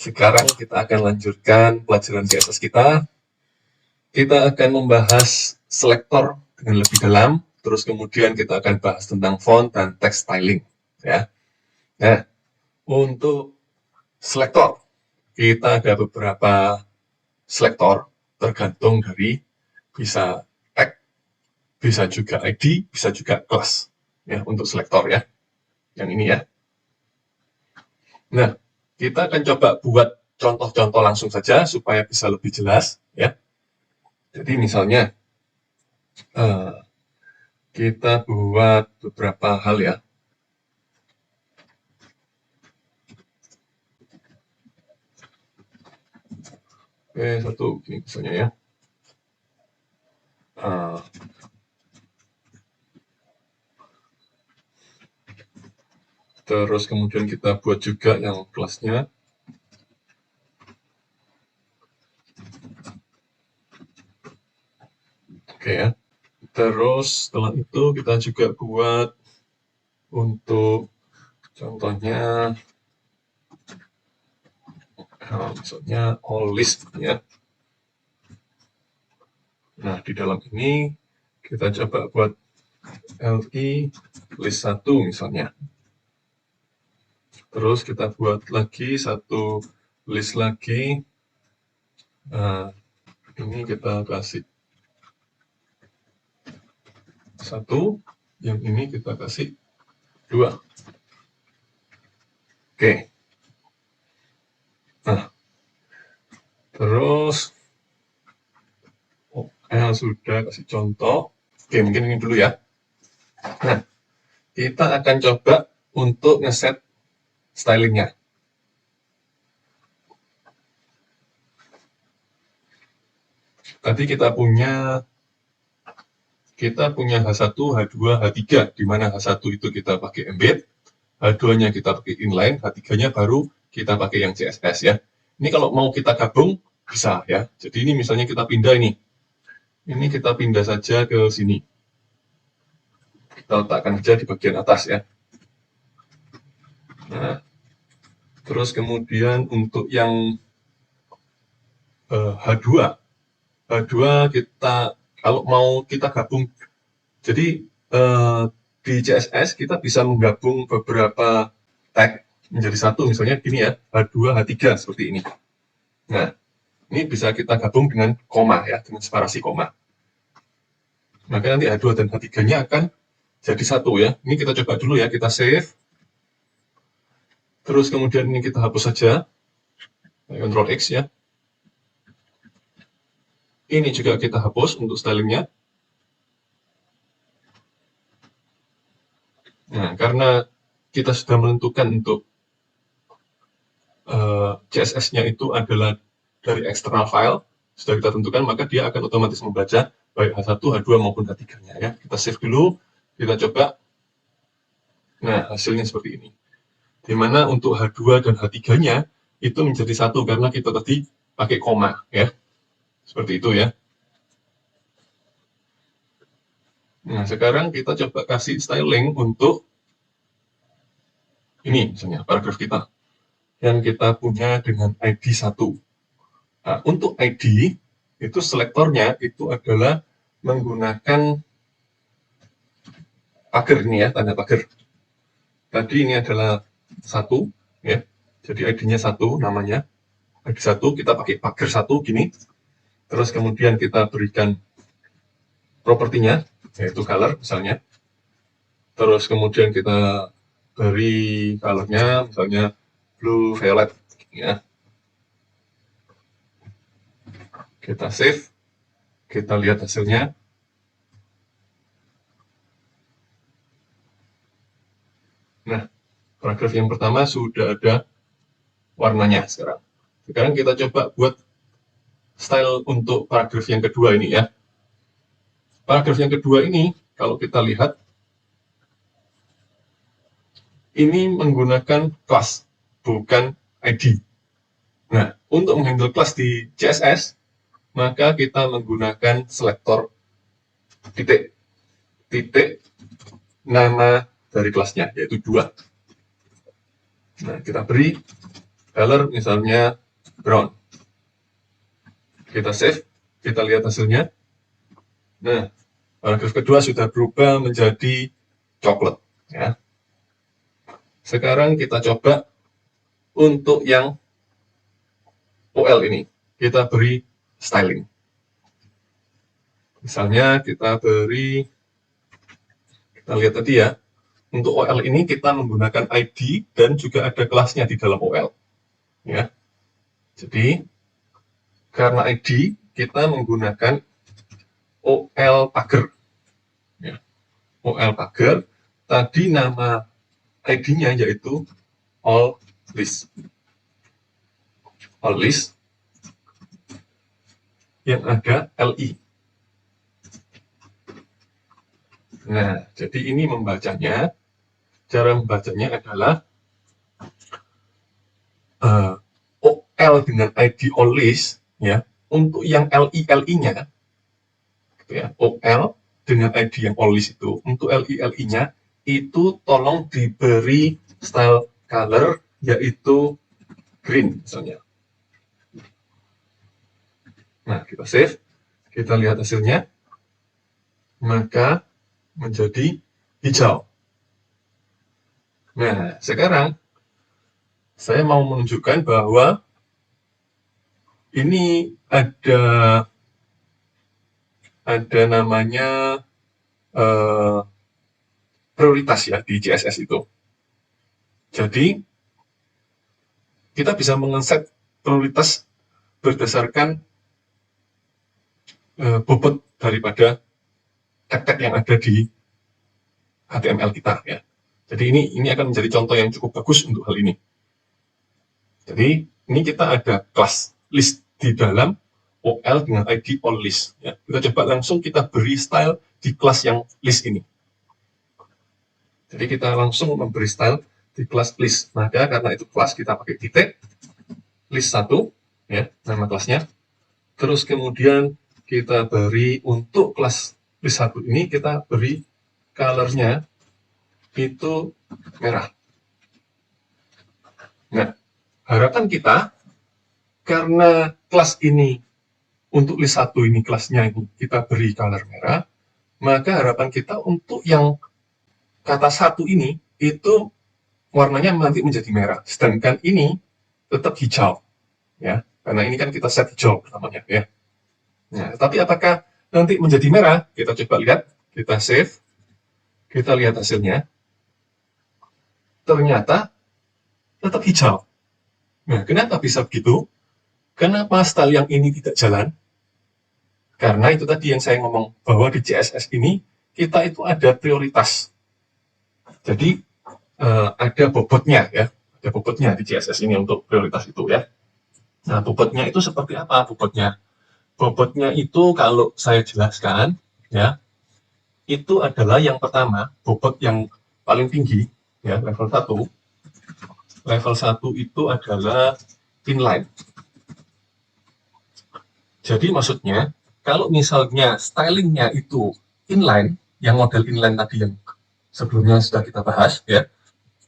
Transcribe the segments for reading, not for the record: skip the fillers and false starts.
Sekarang kita akan lanjutkan pelajaran CSS kita. Kita akan membahas selektor dengan lebih dalam, terus kemudian kita akan bahas tentang font dan text styling. Ya. Nah, untuk selektor, kita ada beberapa selektor, tergantung dari bisa tag, bisa juga ID, bisa juga class. Ya, untuk selektor ya. Yang ini ya. Nah, kita akan coba buat contoh-contoh langsung saja supaya bisa lebih jelas ya. Jadi misalnya kita buat beberapa hal ya. Oke, satu ini misalnya ya. Terus kemudian kita buat juga yang kelasnya. Oke ya. Terus setelah itu kita juga buat untuk contohnya misalnya all list ya. Nah, di dalam ini kita coba buat li list 1 misalnya. Terus kita buat lagi satu list lagi. Nah, ini kita kasih 1, yang ini kita kasih 2. Oke. Nah, terus sudah kasih contoh. Oke, mungkin ini dulu ya. Nah, kita akan coba untuk ngeset stylingnya. Tadi kita punya H1, H2, H3, di mana H1 itu kita pakai embed, H2-nya kita pakai inline, H3-nya baru kita pakai yang CSS ya. Ini kalau mau kita gabung bisa ya. Jadi ini misalnya kita pindah ini. Ini kita pindah saja ke sini. Kita letakkan saja di bagian atas ya. Nah, terus kemudian untuk yang H2 kita kalau mau kita gabung, jadi di CSS kita bisa menggabung beberapa tag menjadi satu, misalnya gini ya, H2, H3 seperti ini. Nah, ini bisa kita gabung dengan koma ya, dengan separasi koma. Maka nanti H2 dan H3-nya akan jadi satu ya. Ini kita coba dulu ya, kita save. Terus kemudian ini kita hapus saja. Ctrl X ya. Ini juga kita hapus untuk stylingnya. Nah, karena kita sudah menentukan untuk CSS-nya itu adalah dari external file, sudah kita tentukan, maka dia akan otomatis membaca baik H1, H2 maupun H3-nya ya. Kita save dulu, kita coba. Nah, hasilnya seperti ini. Di mana untuk H2 dan H3-nya itu menjadi satu karena kita tadi pakai koma ya. Seperti itu ya. Nah, sekarang kita coba kasih styling untuk ini misalnya paragraf kita yang kita punya dengan ID 1. Nah, untuk ID itu selektornya itu adalah menggunakan pagar ini ya, tanda pagar. Tadi ini adalah 1 ya. Jadi ID-nya 1 namanya. ID 1 kita pakai pagar 1 gini. Terus kemudian kita berikan propertinya yaitu color misalnya. Terus kemudian kita beri colornya misalnya blue violet ya. Kita save, kita lihat hasilnya. Nah, paragraf yang pertama sudah ada warnanya sekarang. Sekarang kita coba buat style untuk paragraf yang kedua ini ya. Paragraf yang kedua ini, kalau kita lihat, ini menggunakan class, bukan ID. Nah, untuk menghandle class di CSS, maka kita menggunakan selektor titik nama dari kelasnya, yaitu 2. Nah, kita beri color misalnya brown. Kita save, kita lihat hasilnya. Nah, paragraf kedua sudah berubah menjadi coklat. Ya. Sekarang kita coba untuk yang OL ini. Kita beri styling. Misalnya kita beri, kita lihat tadi ya, untuk OL ini kita menggunakan ID dan juga ada kelasnya di dalam OL. Ya. Jadi, karena ID, kita menggunakan OL pagar. Ya. OL pagar, tadi nama ID-nya yaitu all list. All list yang ada LI. Nah, jadi ini membacanya, cara membacanya adalah OL dengan ID all list, ya, untuk yang LI-LI-nya, gitu ya, OL dengan ID yang all list itu, untuk LI-LI-nya, itu tolong diberi style color, yaitu green, misalnya. Nah, kita save, kita lihat hasilnya, maka menjadi hijau. Nah, sekarang saya mau menunjukkan bahwa ini ada namanya prioritas ya di CSS itu. Jadi kita bisa mengeset prioritas berdasarkan bobot daripada tag-tag yang ada di HTML kita ya. Jadi ini akan menjadi contoh yang cukup bagus untuk hal ini. Jadi ini kita ada kelas list di dalam OL dengan ID all list ya. Kita coba langsung kita beri style di kelas yang list ini. Jadi kita langsung memberi style di kelas list. Maka karena itu kelas kita pakai titik list 1 ya, nama kelasnya. Terus kemudian kita beri untuk kelas list 1 ini kita beri colornya itu merah. Nah, harapan kita karena kelas ini untuk list 1 ini kelasnya ini kita beri color merah, maka harapan kita untuk yang kata 1 ini itu warnanya nanti menjadi merah, sedangkan ini tetap hijau ya, karena ini kan kita set hijau namanya ya. Nah, tapi apakah nanti menjadi merah? Kita coba lihat, kita save, kita lihat hasilnya. Ternyata tetap hijau. Nah, kenapa bisa begitu? Kenapa style yang ini tidak jalan? Karena itu tadi yang saya ngomong, bahwa di CSS ini kita itu ada prioritas. Jadi ada bobotnya ya, ada bobotnya di CSS ini untuk prioritas itu ya. Nah, bobotnya itu seperti apa bobotnya? Bobotnya itu kalau saya jelaskan ya, itu adalah yang pertama, bobot yang paling tinggi ya, level 1. Level 1 itu adalah inline. Jadi maksudnya, kalau misalnya stylingnya itu inline, yang model inline tadi yang sebelumnya sudah kita bahas ya,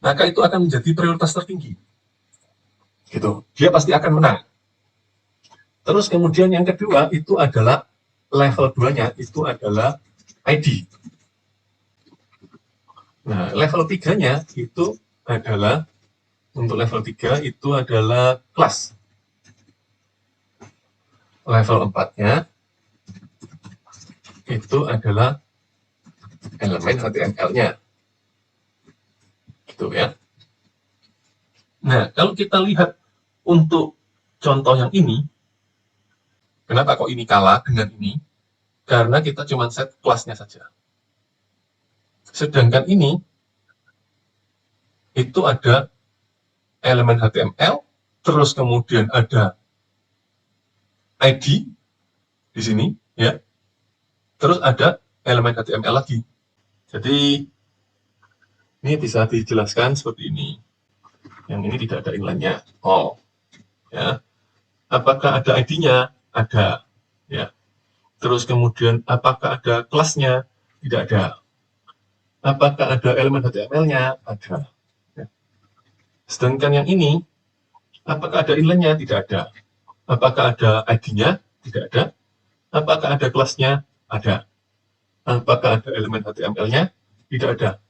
maka itu akan menjadi prioritas tertinggi. Gitu. Dia pasti akan menang. Terus kemudian yang kedua itu adalah level 2-nya itu adalah ID. Nah, level 3-nya itu adalah, untuk level 3 itu adalah kelas. Level 4-nya itu adalah elemen HTML-nya. Gitu ya. Nah, kalau kita lihat untuk contoh yang ini, kenapa kok ini kalah dengan ini? Karena kita cuma set kelasnya saja. Sedangkan ini, itu ada elemen HTML, terus kemudian ada ID di sini, ya. Terus ada elemen HTML lagi. Jadi, ini bisa dijelaskan seperti ini. Yang ini tidak ada inline-nya. Oh, ya. Apakah ada ID-nya? Ada, ya. Terus kemudian, apakah ada kelasnya? Tidak ada. Apakah ada elemen HTML-nya? Ada. Ya. Sedangkan yang ini, Apakah ada inline-nya? Tidak ada. Apakah ada ID-nya? Tidak ada. Apakah ada kelasnya? Ada. Apakah ada elemen HTML-nya? Tidak ada.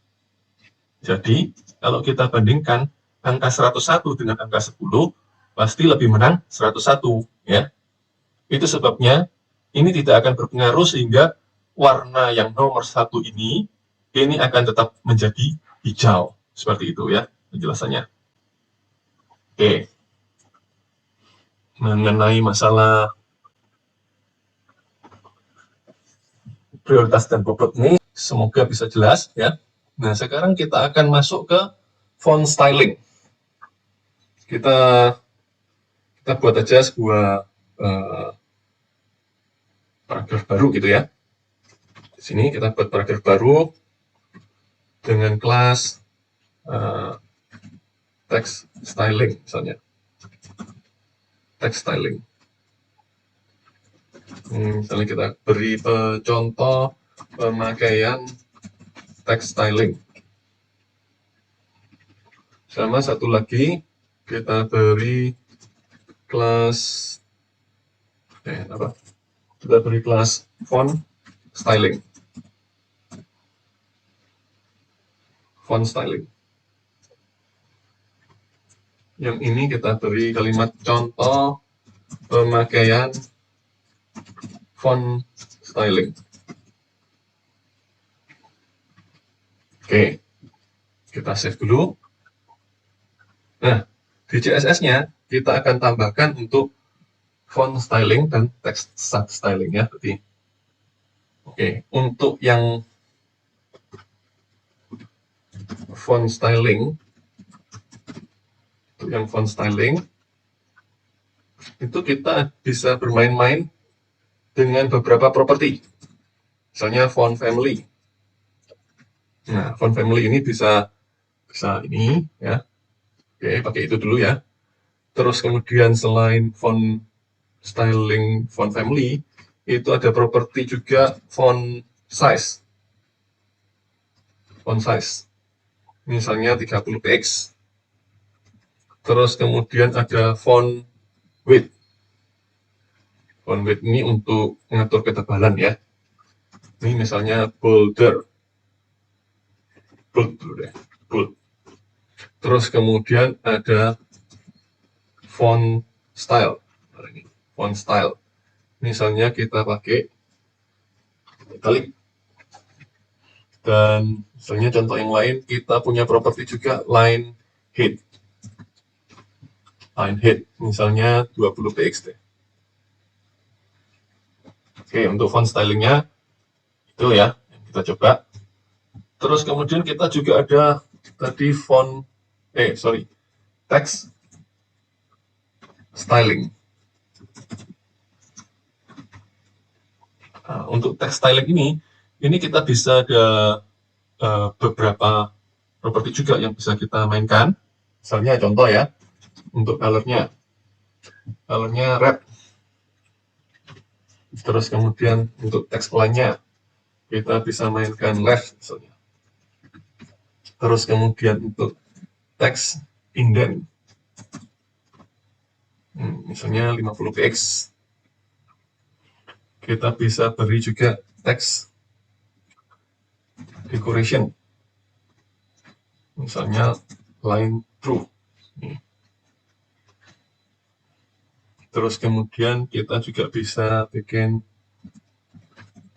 Jadi, kalau kita bandingkan angka 101 dengan angka 10, pasti lebih menang 101, ya. Itu sebabnya ini tidak akan berpengaruh sehingga warna yang nomor 1 ini akan tetap menjadi hijau. Seperti itu ya penjelasannya. Oke. Mengenai masalah prioritas dan bobot ini, semoga bisa jelas ya. Nah, sekarang kita akan masuk ke font styling. Kita buat aja sebuah paragraf baru gitu ya. Di sini kita buat paragraf baru dengan kelas text styling misalnya. Text styling. Misalnya kita beri contoh pemakaian text styling. Sama satu lagi kita beri kelas kita beri kelas font styling. Font styling. Yang ini kita beri kalimat contoh pemakaian font styling. Oke, kita save dulu. Nah, di CSS-nya kita akan tambahkan untuk font styling dan text styling ya. Berarti. Oke, untuk yang font styling, itu kita bisa bermain-main dengan beberapa properti. Misalnya font family. Nah, font family ini bisa ini ya. Oke, pakai itu dulu ya. Terus kemudian selain font styling font family, itu ada properti juga font size. Font size. Misalnya 30 px. Terus kemudian ada font width. Font width ini untuk mengatur ketebalan ya. Ini misalnya bolder. Bold. Terus kemudian ada font style. Font style. Misalnya kita pakai italic. Dan misalnya contoh yang lain, kita punya properti juga line height. Line height, misalnya 20 px. Oke, untuk font stylingnya itu ya, yang kita coba. Terus kemudian kita juga ada tadi text styling. Nah, untuk text styling ini kita bisa ada beberapa properti juga yang bisa kita mainkan. Misalnya contoh ya, untuk colornya red. Terus kemudian untuk text align-nya kita bisa mainkan left misalnya. Terus kemudian untuk text indent, misalnya 50 px. Kita bisa beri juga text decoration, misalnya line through. Terus kemudian kita juga bisa bikin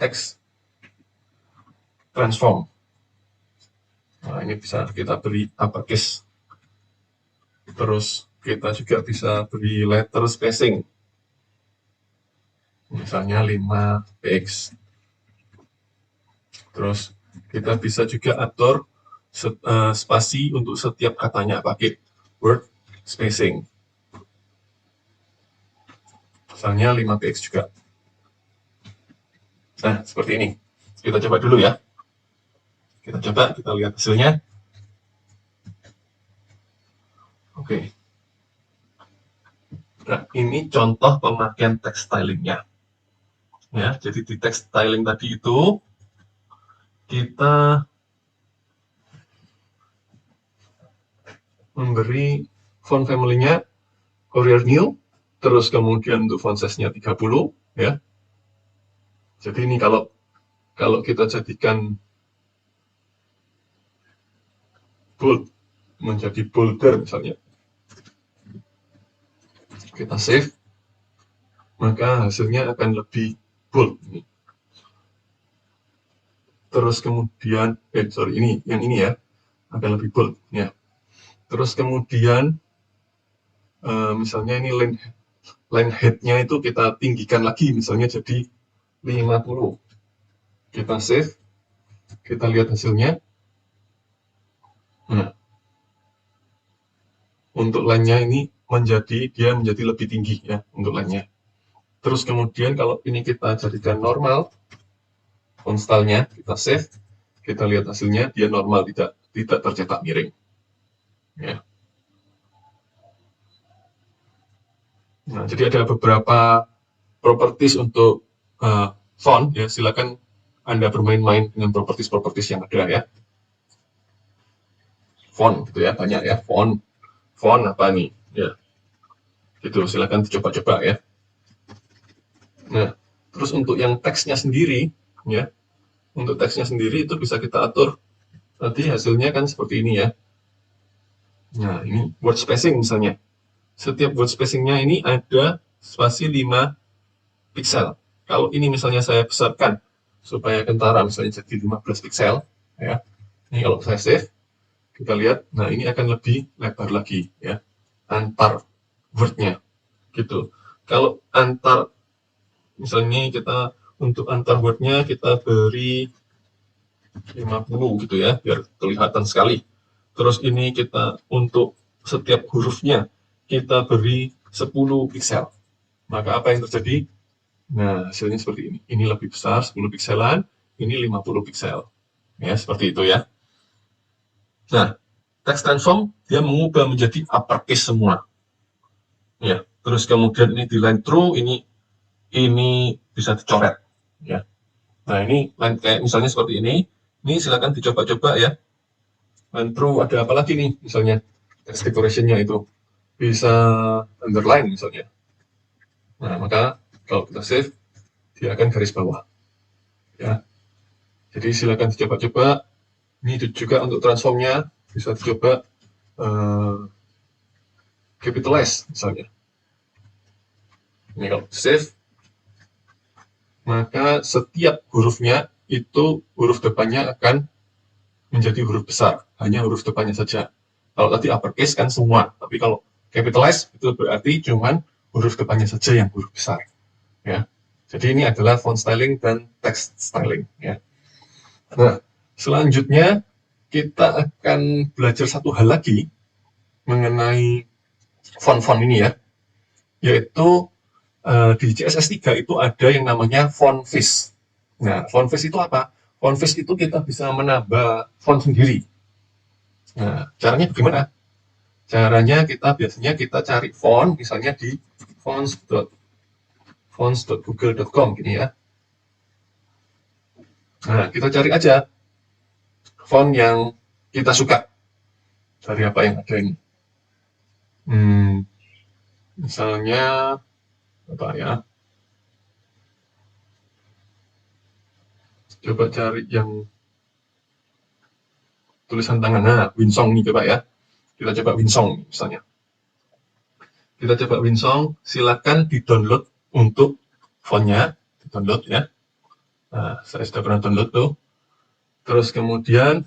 text transform. Nah, ini bisa kita beri uppercase. Terus kita juga bisa beri letter spacing, misalnya 5 px. Terus kita bisa juga atur spasi untuk setiap katanya pakai word spacing, misalnya 5 px juga. Nah, seperti ini. Kita coba dulu ya. Kita coba, kita lihat hasilnya. Oke. Nah, ini contoh pemakaian text stylingnya. Ya, jadi di text styling tadi itu kita memberi font family-nya Courier New, terus kemudian untuk font size-nya 30 ya. Jadi ini kalau kita jadikan bold menjadi bolder misalnya, kita save, maka hasilnya akan lebih bold. Terus kemudian ini yang ini ya, akan lebih bold ya. Terus kemudian misalnya ini line head-nya itu kita tinggikan lagi, misalnya jadi 50. Kita save, kita lihat hasilnya. Nah, untuk line-nya ini dia menjadi lebih tinggi ya untuk line-nya. Terus kemudian kalau ini kita jadikan normal, font style-nya kita save, kita lihat hasilnya dia normal, tidak tercetak miring. Ya. Nah, jadi ada beberapa properties untuk font ya, silakan Anda bermain-main dengan properties yang ada ya. Font gitu ya, banyak ya, font apa nih ya. Gitu, silakan dicoba-coba ya. Nah, terus untuk yang teksnya sendiri ya. Untuk teksnya sendiri itu bisa kita atur. Nanti hasilnya kan seperti ini ya. Nah, ini word spacing misalnya. Setiap word spacingnya ini ada spasi 5 piksel. Kalau ini misalnya saya besarkan supaya kentara misalnya jadi 15 piksel ya. Ini kalau saya save, kita lihat, nah ini akan lebih lebar lagi ya antar wordnya gitu. Kalau antar misalnya kita untuk antar wordnya kita beri 50 gitu ya biar kelihatan sekali. Terus ini kita untuk setiap hurufnya kita beri 10 piksel. Maka apa yang terjadi? Nah, hasilnya seperti ini. Ini lebih besar 10 pikselan, ini 50 piksel. Ya, seperti itu ya. Nah, text transform dia mengubah menjadi uppercase semua. Ya, terus kemudian ini di line through, ini bisa dicoret. Ya. Nah, ini line kayak misalnya seperti ini silakan dicoba-coba ya. Line through ada apa lagi nih? Misalnya text decoration-nya itu bisa underline misalnya. Nah, maka kalau kita save, dia akan garis bawah. Ya. Jadi silakan dicoba-coba. Ini juga untuk transformnya bisa dicoba capitalize misalnya. Ini kalau save, maka setiap hurufnya itu huruf depannya akan menjadi huruf besar, hanya huruf depannya saja. Kalau tadi uppercase kan semua, tapi kalau capitalize itu berarti cuman huruf depannya saja yang huruf besar. Ya. Jadi ini adalah font styling dan text styling. Ya. Nah, selanjutnya kita akan belajar satu hal lagi mengenai font-font ini ya, yaitu di CSS3 itu ada yang namanya font face. Nah, font face itu apa? Font face itu kita bisa menambah font sendiri. Nah, caranya bagaimana? Caranya biasanya kita cari font, misalnya di fonts.google.com gini ya. Nah, kita cari aja font yang kita suka dari apa yang ada ini. Misalnya apa ya? Coba cari yang tulisan tangan. Nah, Winsong nih coba ya. Kita coba Winsong misalnya. Kita coba Winsong, silakan di-download untuk fontnya, di-download ya. Nah, saya sudah pernah download tuh. Terus kemudian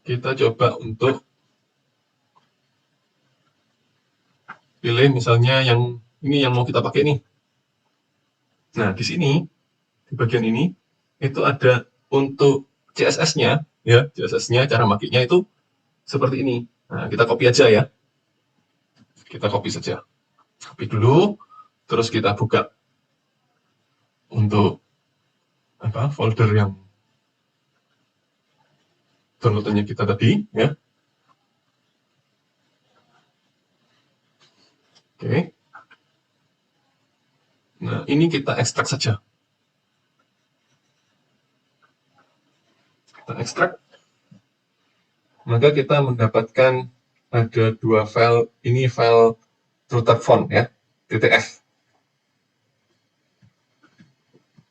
kita coba untuk pilih misalnya yang ini yang mau kita pakai nih. Nah, di sini di bagian ini itu ada untuk CSS-nya ya, CSS-nya cara makainya itu seperti ini. Nah, kita copy aja ya. Kita copy saja. Copy dulu, terus kita buka untuk folder yang downloadannya kita tadi ya. Oke. Nah, ini kita ekstrak saja. Kita ekstrak. Maka kita mendapatkan ada dua file. Ini file True Font ya, .f.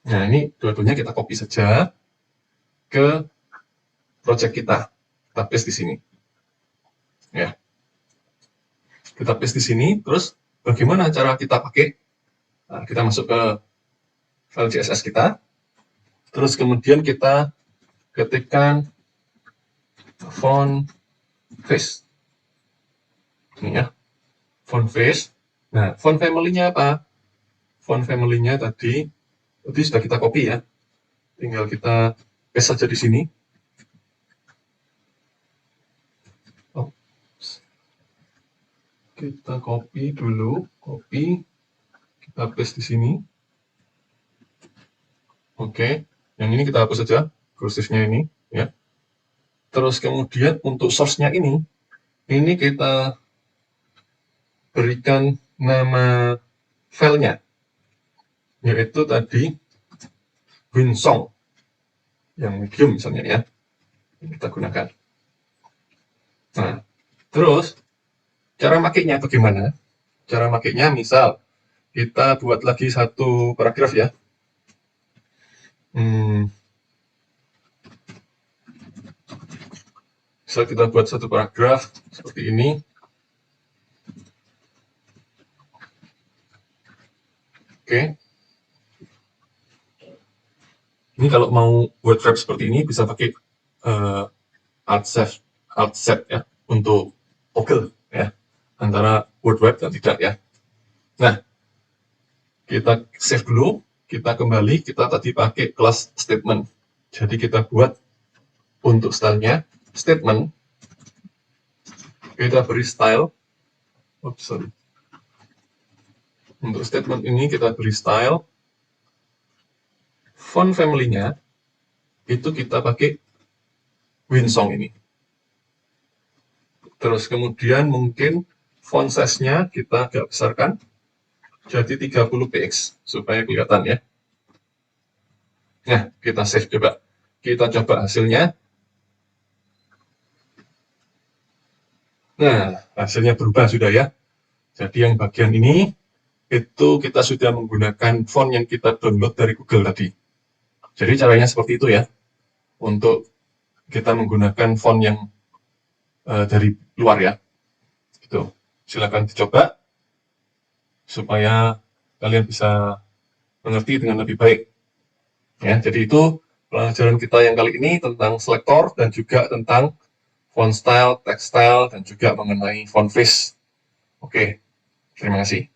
Nah, ini dua-duanya kita copy saja ke project kita. Kita paste di sini. Ya. Kita paste di sini, terus bagaimana cara kita pakai? Nah, kita masuk ke file CSS kita, terus kemudian kita ketikkan font face. Ini ya, font face. Nah, font family-nya apa? Font family-nya tadi sudah kita copy ya. Tinggal kita paste saja di sini. Kita copy dulu, kita paste di sini. Oke, yang ini kita hapus saja, kursifnya ini, ya. Terus kemudian untuk source-nya ini kita berikan nama filenya, yaitu tadi Winsong, yang medium misalnya ya, yang kita gunakan. Nah, terus cara makainya bagaimana? Cara makainya misal kita buat lagi satu paragraf ya. Misal kita buat satu paragraf seperti ini. Oke. Ini kalau mau word wrap seperti ini bisa pakai Alt Z ya untuk toggle ya antara word wrap dan tidak ya. Nah, kita save dulu, kita kembali, kita tadi pakai kelas statement. Jadi kita buat untuk stylenya statement, kita beri style. Untuk statement ini kita beri style. Font family-nya itu kita pakai Winsong ini. Terus kemudian mungkin font size-nya kita agak besarkan jadi 30 px supaya kelihatan ya. Nah, kita save coba. Kita coba hasilnya. Nah, hasilnya berubah sudah ya. Jadi yang bagian ini itu kita sudah menggunakan font yang kita download dari Google tadi. Jadi caranya seperti itu ya, untuk kita menggunakan font yang dari luar ya. Gitu. Silakan dicoba supaya kalian bisa mengerti dengan lebih baik. Ya, jadi itu pelajaran kita yang kali ini tentang selektor dan juga tentang font style, text style, dan juga mengenai font face. Oke, terima kasih.